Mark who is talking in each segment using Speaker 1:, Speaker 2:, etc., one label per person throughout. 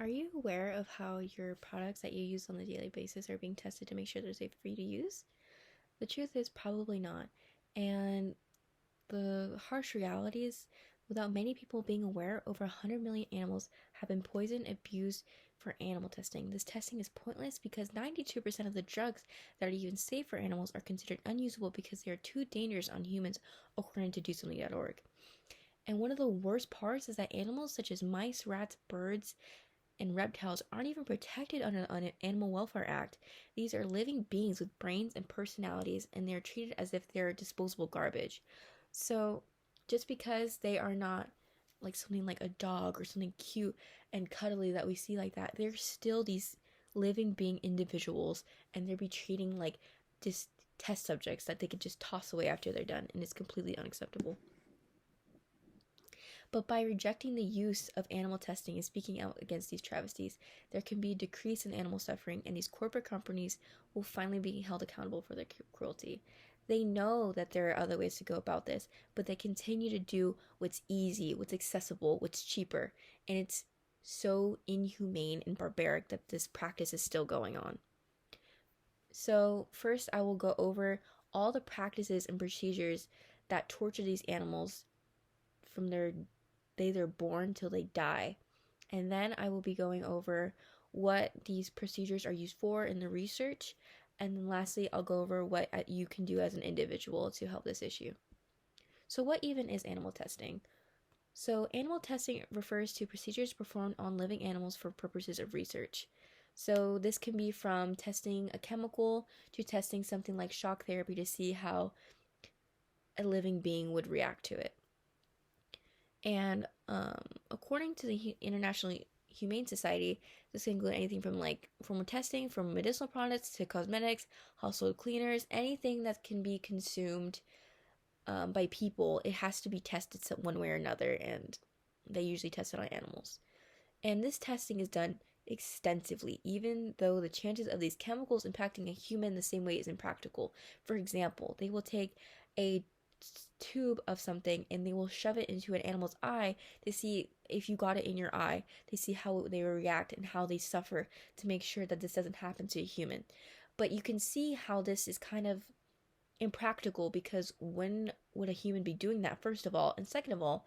Speaker 1: Are you aware of how your products that you use on a daily basis are being tested to make sure they're safe for you to use? The truth is probably not. And the harsh reality is, without many people being aware, over 100 million animals have been poisoned, abused for animal testing. This testing is pointless because 92% of the drugs that are even safe for animals are considered unusable because they are too dangerous on humans, according to DoSomething.org. And one of the worst parts is that animals such as mice, rats, birds, and reptiles aren't even protected under the Animal Welfare Act. These are living beings with brains and personalities, and they're treated as if they're disposable garbage. So, just because they are not like something like a dog or something cute and cuddly that we see like that, they're still these living being individuals, and they're be treating like just test subjects that they could just toss away after they're done, and it's completely unacceptable. But by rejecting the use of animal testing and speaking out against these travesties, there can be a decrease in animal suffering, and these corporate companies will finally be held accountable for their cruelty. They know that there are other ways to go about this, but they continue to do what's easy, what's accessible, what's cheaper, and it's so inhumane and barbaric that this practice is still going on. So, first, I will go over all the practices and procedures that torture these animals from their day they're born till they die. And then I will be going over what these procedures are used for in the research. And then lastly, I'll go over what you can do as an individual to help this issue. So, what even is animal testing? So, animal testing refers to procedures performed on living animals for purposes of research. So, this can be from testing a chemical to testing something like shock therapy to see how a living being would react to it. And according to the International Humane Society, this can include anything from testing, from medicinal products to cosmetics, household cleaners, anything that can be consumed by people. It has to be tested one way or another, and they usually test it on animals. And this testing is done extensively, even though the chances of these chemicals impacting a human the same way is impractical. For example, they will take a tube of something and they will shove it into an animal's eye to see if you got it in your eye, to see how they react and how they suffer, to make sure that this doesn't happen to a human. But you can see how this is kind of impractical, because when would a human be doing that, first of all? And second of all,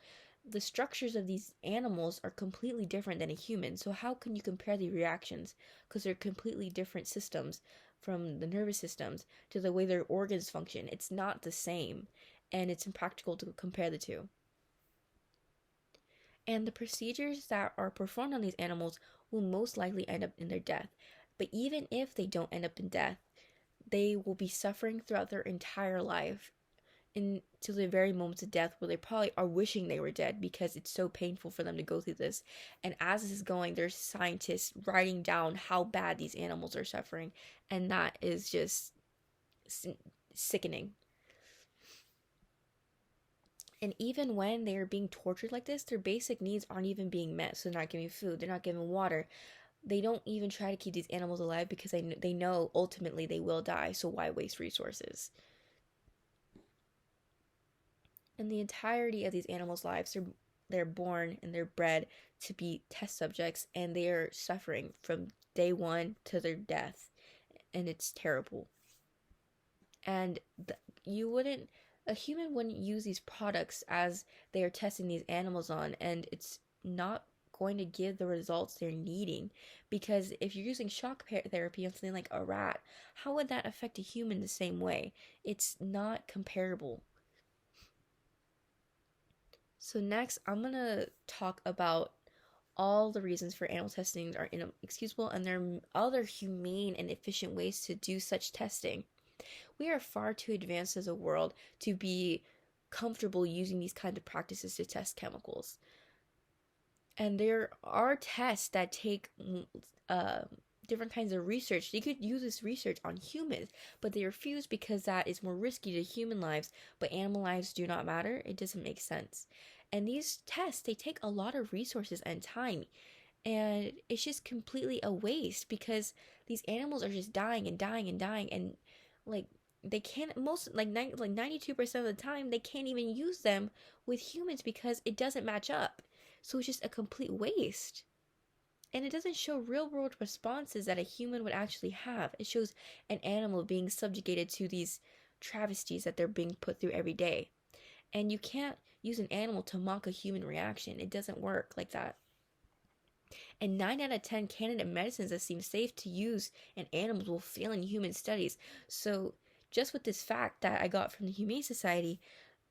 Speaker 1: the structures of these animals are completely different than a human. So how can you compare the reactions? Because they're completely different systems, from the nervous systems to the way their organs function. It's not the same, and it's impractical to compare the two. And the procedures that are performed on these animals will most likely end up in their death. But even if they don't end up in death, they will be suffering throughout their entire life until the very moments of death, where they probably are wishing they were dead because it's so painful for them to go through this. And as this is going, there's scientists writing down how bad these animals are suffering, and that is just sickening. And even when they are being tortured like this, their basic needs aren't even being met. So they're not giving food, they're not giving water. They don't even try to keep these animals alive because they know ultimately they will die. So why waste resources? And the entirety of these animals' lives, they're born and they're bred to be test subjects, and they are suffering from day one to their death. And it's terrible. And a human wouldn't use these products as they are testing these animals on, and it's not going to give the results they're needing. Because if you're using shock therapy on something like a rat, how would that affect a human the same way? It's not comparable. So next, I'm gonna talk about all the reasons for animal testing are inexcusable, and there are other humane and efficient ways to do such testing. We are far too advanced as a world to be comfortable using these kinds of practices to test chemicals. And there are tests that take uh, different kinds of research. They could use this research on humans, but they refuse because that is more risky to human lives, but animal lives do not matter. It doesn't make sense. And these tests, they take a lot of resources and time, and it's just completely a waste because these animals are just dying and dying and dying, and like they can't, most like 92% of the time they can't even use them with humans because it doesn't match up. So it's just a complete waste. And it doesn't show real world responses that a human would actually have. It shows an animal being subjugated to these travesties that they're being put through every day. And you can't use an animal to mock a human reaction. It doesn't work like that. And 9 out of 10 candidate medicines that seem safe to use in animals will fail in human studies. So, just with this fact that I got from the Humane Society,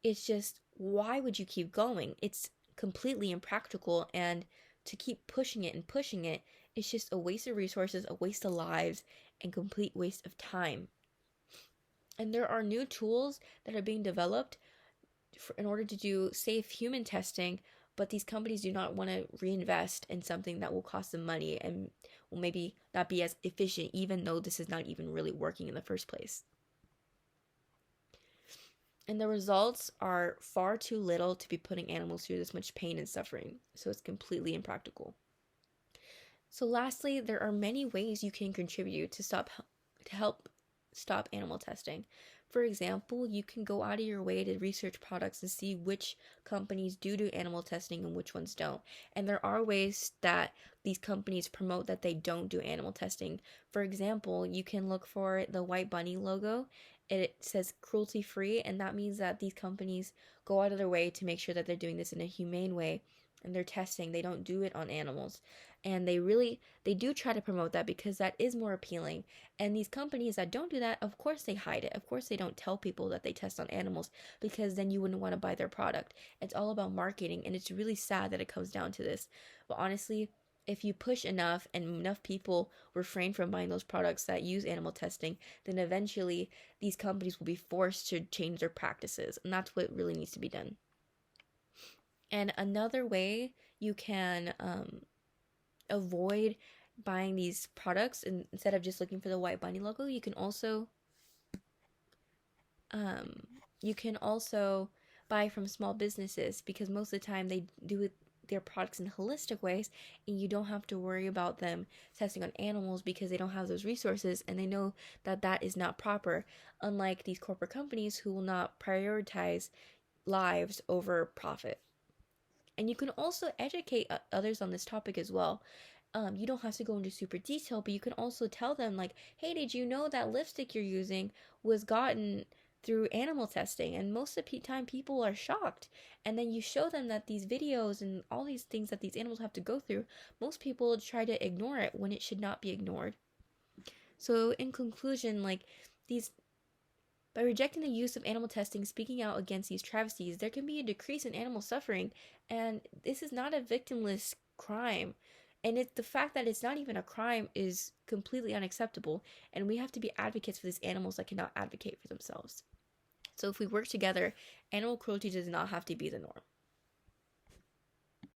Speaker 1: it's just, why would you keep going? It's completely impractical, and to keep pushing it and pushing it, it's just a waste of resources, a waste of lives, and complete waste of time. And there are new tools that are being developed in order to do safe human testing, but these companies do not want to reinvest in something that will cost them money and will maybe not be as efficient, even though this is not even really working in the first place. And the results are far too little to be putting animals through this much pain and suffering, so it's completely impractical. So lastly, there are many ways you can contribute to help stop animal testing. For example, you can go out of your way to research products and see which companies do animal testing and which ones don't. And there are ways that these companies promote that they don't do animal testing. For example, you can look for the White Bunny logo. It says cruelty free, and that means that these companies go out of their way to make sure that they're doing this in a humane way, and they're testing. They don't do it on animals. And they do try to promote that because that is more appealing. And these companies that don't do that, of course they hide it. Of course they don't tell people that they test on animals, because then you wouldn't want to buy their product. It's all about marketing, and it's really sad that it comes down to this. But honestly, if you push enough and enough people refrain from buying those products that use animal testing, then eventually these companies will be forced to change their practices. And that's what really needs to be done. And another way you can avoid buying these products, and instead of just looking for the White Bunny logo, you can also buy from small businesses, because most of the time they do their products in holistic ways, and you don't have to worry about them testing on animals because they don't have those resources, and they know that that is not proper, unlike these corporate companies who will not prioritize lives over profit. And you can also educate others on this topic as well. You don't have to go into super detail, but you can also tell them, like, hey, did you know that lipstick you're using was gotten through animal testing? And most of the time people are shocked. And then you show them that these videos and all these things that these animals have to go through, most people try to ignore it when it should not be ignored. So in conclusion, by rejecting the use of animal testing, speaking out against these travesties, there can be a decrease in animal suffering, and this is not a victimless crime. And the fact that it's not even a crime is completely unacceptable, and we have to be advocates for these animals that cannot advocate for themselves. So if we work together, animal cruelty does not have to be the norm.